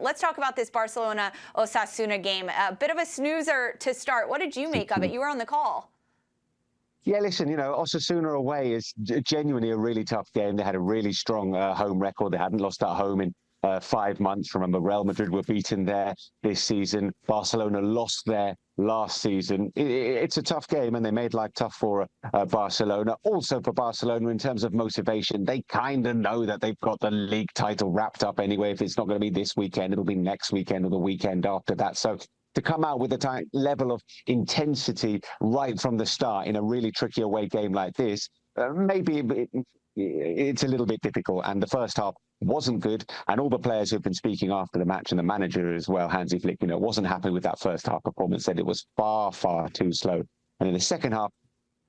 let's talk about this Barcelona-Osasuna game. A bit of a snoozer to start. What did you make of it? You were on the call. Yeah, listen, Osasuna away is genuinely a really tough game. They had a really strong home record. They hadn't lost at home in 5 months. Remember, Real Madrid were beaten there this season. Barcelona lost there last season. It's a tough game, and they made life tough for Barcelona. Also for Barcelona, in terms of motivation, they kind of know that they've got the league title wrapped up anyway. If it's not going to be this weekend, it'll be next weekend or the weekend after that. So to come out with a level of intensity right from the start in a really tricky away game like this, maybe it's a little bit difficult. And the first half wasn't good. And all the players who've been speaking after the match, and the manager as well, Hansi Flick, wasn't happy with that first half performance, said it was far, far too slow. And in the second half,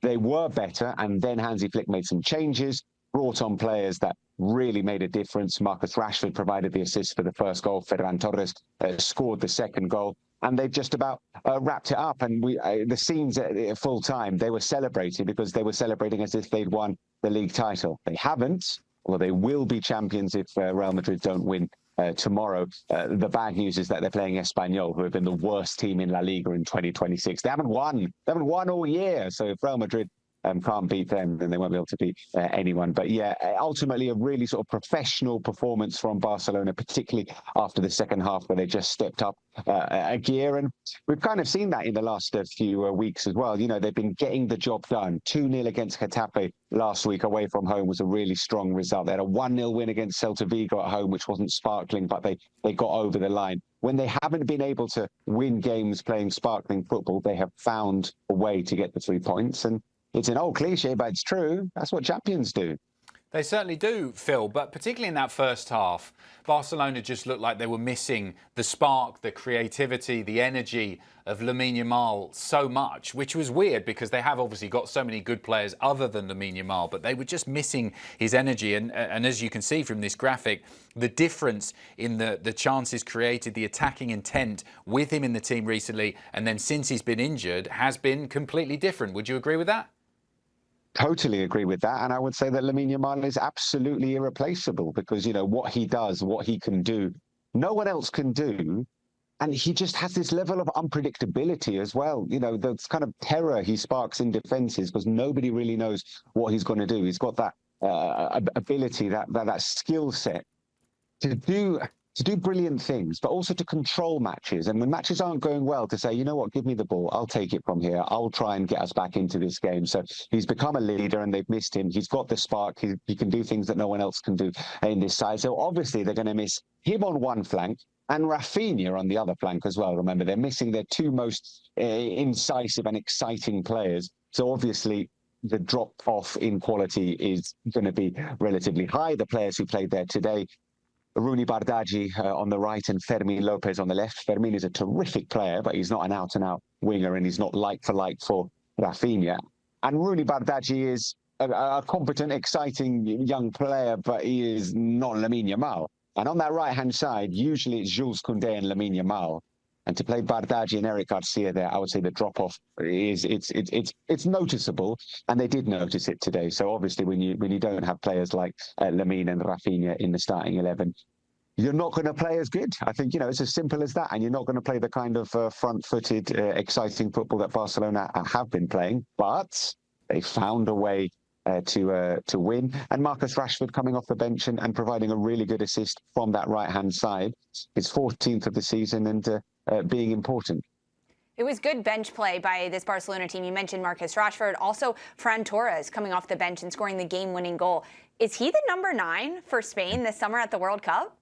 they were better. And then Hansi Flick made some changes, brought on players that really made a difference. Marcus Rashford provided the assist for the first goal. Ferran Torres scored the second goal. And they've just about wrapped it up. And the scenes at full time, they were celebrating because they were celebrating as if they'd won the league title. They haven't, although they will be champions if Real Madrid don't win tomorrow. The bad news is that they're playing Espanyol, who have been the worst team in La Liga in 2026. They haven't won. They haven't won all year. So if Real Madrid can't beat them, then they won't be able to beat anyone. But yeah, ultimately a really sort of professional performance from Barcelona, particularly after the second half, where they just stepped up a gear. And we've kind of seen that in the last few weeks as well. They've been getting the job done. 2-0 against Getafe last week away from home was a really strong result. They had a 1-0 win against Celta Vigo at home, which wasn't sparkling, but they got over the line. When they haven't been able to win games playing sparkling football, they have found a way to get the 3 points. And it's an old cliche, but it's true. That's what champions do. They certainly do, Phil, but particularly in that first half, Barcelona just looked like they were missing the spark, the creativity, the energy of Lamine Yamal so much, which was weird because they have obviously got so many good players other than Lamine Yamal, but they were just missing his energy. And as you can see from this graphic, the difference in the chances created, the attacking intent with him in the team recently, and then since he's been injured, has been completely different. Would you agree with that? Totally agree with that. And I would say that Lamine Yamal is absolutely irreplaceable because, what he does, what he can do, no one else can do. And he just has this level of unpredictability as well. The kind of terror he sparks in defenses because nobody really knows what he's going to do. He's got that ability, that skill set to do brilliant things, but also to control matches. And when matches aren't going well, to say, you know what, give me the ball. I'll take it from here. I'll try and get us back into this game. So he's become a leader and they've missed him. He's got the spark. He can do things that no one else can do in this side. So obviously they're going to miss him on one flank and Rafinha on the other flank as well. Remember, they're missing their two most incisive and exciting players. So obviously the drop off in quality is going to be relatively high. The players who played there today, Rooney Bardghji on the right and Fermin Lopez on the left. Fermin is a terrific player, but he's not an out-and-out winger, and he's not like for Rafinha. And Rooney Bardghji is a competent, exciting young player, but he is not Lamine Yamal. And on that right-hand side, usually it's Jules Koundé and Lamine Yamal. And to play Bardghji and Eric Garcia there, I would say the drop-off it's noticeable, and they did notice it today. So obviously, when you don't have players like Lamine and Rafinha in the starting 11, you're not going to play as good. I think it's as simple as that, and you're not going to play the kind of front-footed, exciting football that Barcelona have been playing. But they found a way to win. And Marcus Rashford coming off the bench and providing a really good assist from that right-hand side, his 14th of the season, and being important. It was good bench play by this Barcelona team. You mentioned Marcus Rashford, also Ferran Torres coming off the bench and scoring the game-winning goal. Is he the number 9 for Spain this summer at the World Cup?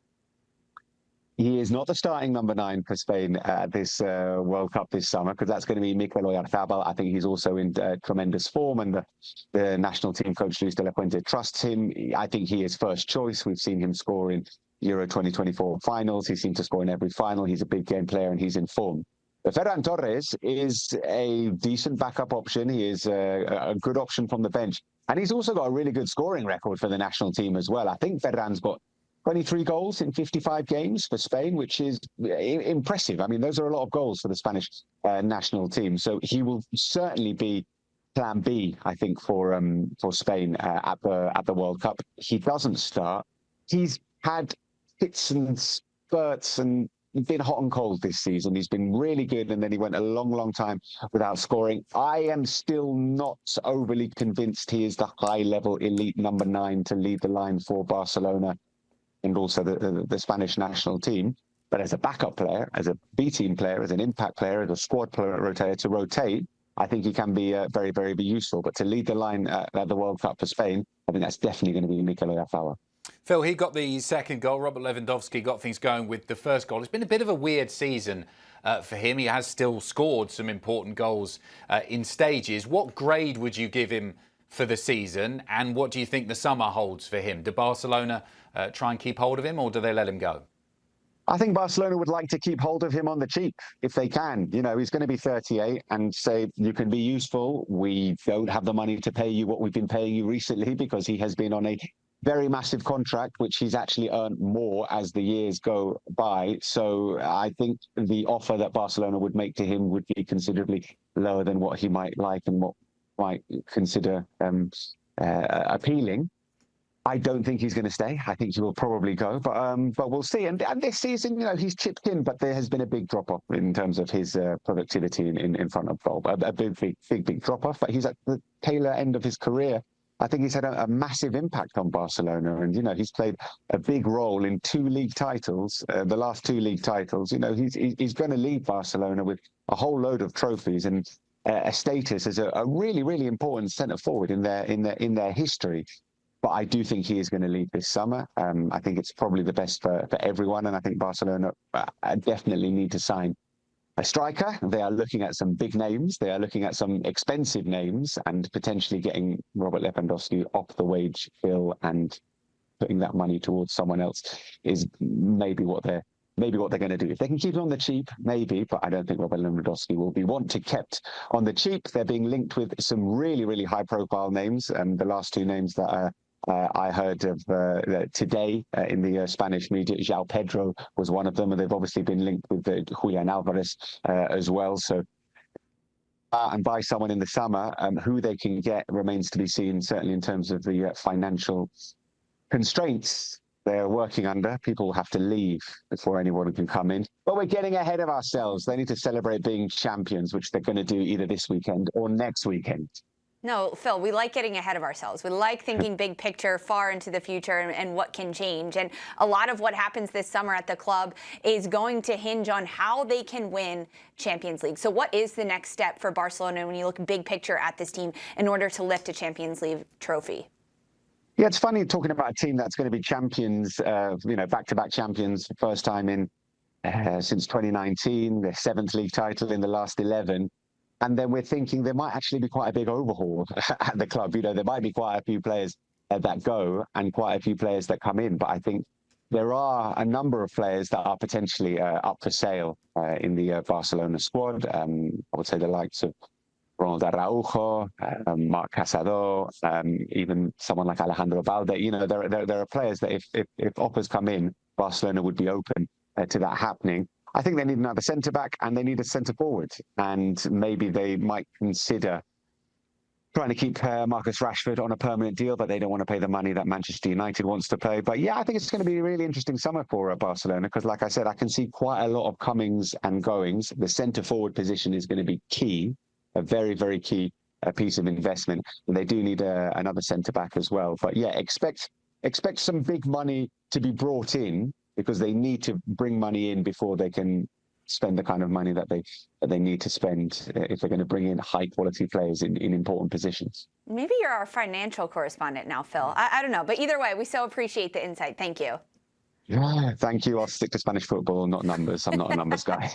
He is not the starting number 9 for Spain at this World Cup this summer, because that's going to be Mikel Oyarzabal. I think he's also in tremendous form, and the national team coach Luis de la Fuente trusts him. I think he is first choice. We've seen him score in Euro 2024 finals. He seemed to score in every final. He's a big game player and he's in form. But Ferran Torres is a decent backup option. He is a good option from the bench. And he's also got a really good scoring record for the national team as well. I think Ferran's got 23 goals in 55 games for Spain, which is impressive. I mean, those are a lot of goals for the Spanish national team. So he will certainly be plan B, I think, for Spain at the World Cup. He doesn't start. He's had fits and spurts and been hot and cold this season. He's been really good, and then he went a long, long time without scoring. I am still not overly convinced he is the high-level elite number 9 to lead the line for Barcelona and also the Spanish national team. But as a backup player, as a B-team player, as an impact player, as a squad player to rotate, I think he can be very, very useful. But to lead the line at the World Cup for Spain, I think that's definitely going to be Mikel Oyarzabal. Phil, he got the second goal. Robert Lewandowski got things going with the first goal. It's been a bit of a weird season for him. He has still scored some important goals in stages. What grade would you give him for the season, and what do you think the summer holds for him? Do Barcelona try and keep hold of him, or do they let him go? I think Barcelona would like to keep hold of him on the cheap if they can. You know, he's going to be 38 and say, you can be useful. We don't have the money to pay you what we've been paying you recently because he has been on a very massive contract, which he's actually earned more as the years go by. So I think the offer that Barcelona would make to him would be considerably lower than what he might like and what might consider appealing. I don't think he's going to stay. I think he will probably go, but we'll see. And this season, you know, he's chipped in, but there has been a big drop-off in terms of his productivity in front of goal. A big drop-off, but he's at the tail end of his career. I think he's had a massive impact on Barcelona, and, you know, he's played a big role in 2 league titles, the last 2 league titles. You know, he's going to leave Barcelona with a whole load of trophies and a status as a really, really important centre forward in their history. But I do think he is going to leave this summer. I think it's probably the best for everyone. And I think Barcelona definitely need to sign a striker. They are looking at some big names. They are looking at some expensive names, and potentially getting Robert Lewandowski off the wage bill and putting that money towards someone else is maybe what they're going to do. If they can keep it on the cheap, maybe, but I don't think Robert Lewandowski will be wanted kept on the cheap. They're being linked with some really, really high-profile names. The last 2 names that I heard of today in the Spanish media, João Pedro was one of them, and they've obviously been linked with Julian Alvarez as well. So, and by someone in the summer, who they can get remains to be seen, certainly in terms of the financial constraints they're working under. People will have to leave before anyone can come in. But we're getting ahead of ourselves. They need to celebrate being champions, which they're going to do either this weekend or next weekend. No, Phil, we like getting ahead of ourselves. We like thinking big picture, far into the future, and what can change. And a lot of what happens this summer at the club is going to hinge on how they can win Champions League. So what is the next step for Barcelona when you look big picture at this team in order to lift a Champions League trophy? Yeah, it's funny talking about a team that's going to be champions, you know, back-to-back champions, first time in since 2019, their 7th league title in the last 11. And then we're thinking there might actually be quite a big overhaul at the club. You know, there might be quite a few players that go and quite a few players that come in. But I think there are a number of players that are potentially up for sale in the Barcelona squad. I would say the likes of Ronald Araujo, Marc Casado, even someone like Alejandro Balde. You know, there are players that if offers come in, Barcelona would be open to that happening. I think they need another centre-back and they need a centre-forward. And maybe they might consider trying to keep Marcus Rashford on a permanent deal, but they don't want to pay the money that Manchester United wants to pay. But yeah, I think it's going to be a really interesting summer for Barcelona because, like I said, I can see quite a lot of comings and goings. The centre-forward position is going to be key, a very, very key piece of investment. And they do need another centre-back as well. But yeah, expect some big money to be brought in, because they need to bring money in before they can spend the kind of money that they need to spend if they're going to bring in high-quality players in important positions. Maybe you're our financial correspondent now, Phil. I don't know. But either way, we so appreciate the insight. Thank you. Yeah, thank you. I'll stick to Spanish football, not numbers. I'm not a numbers guy.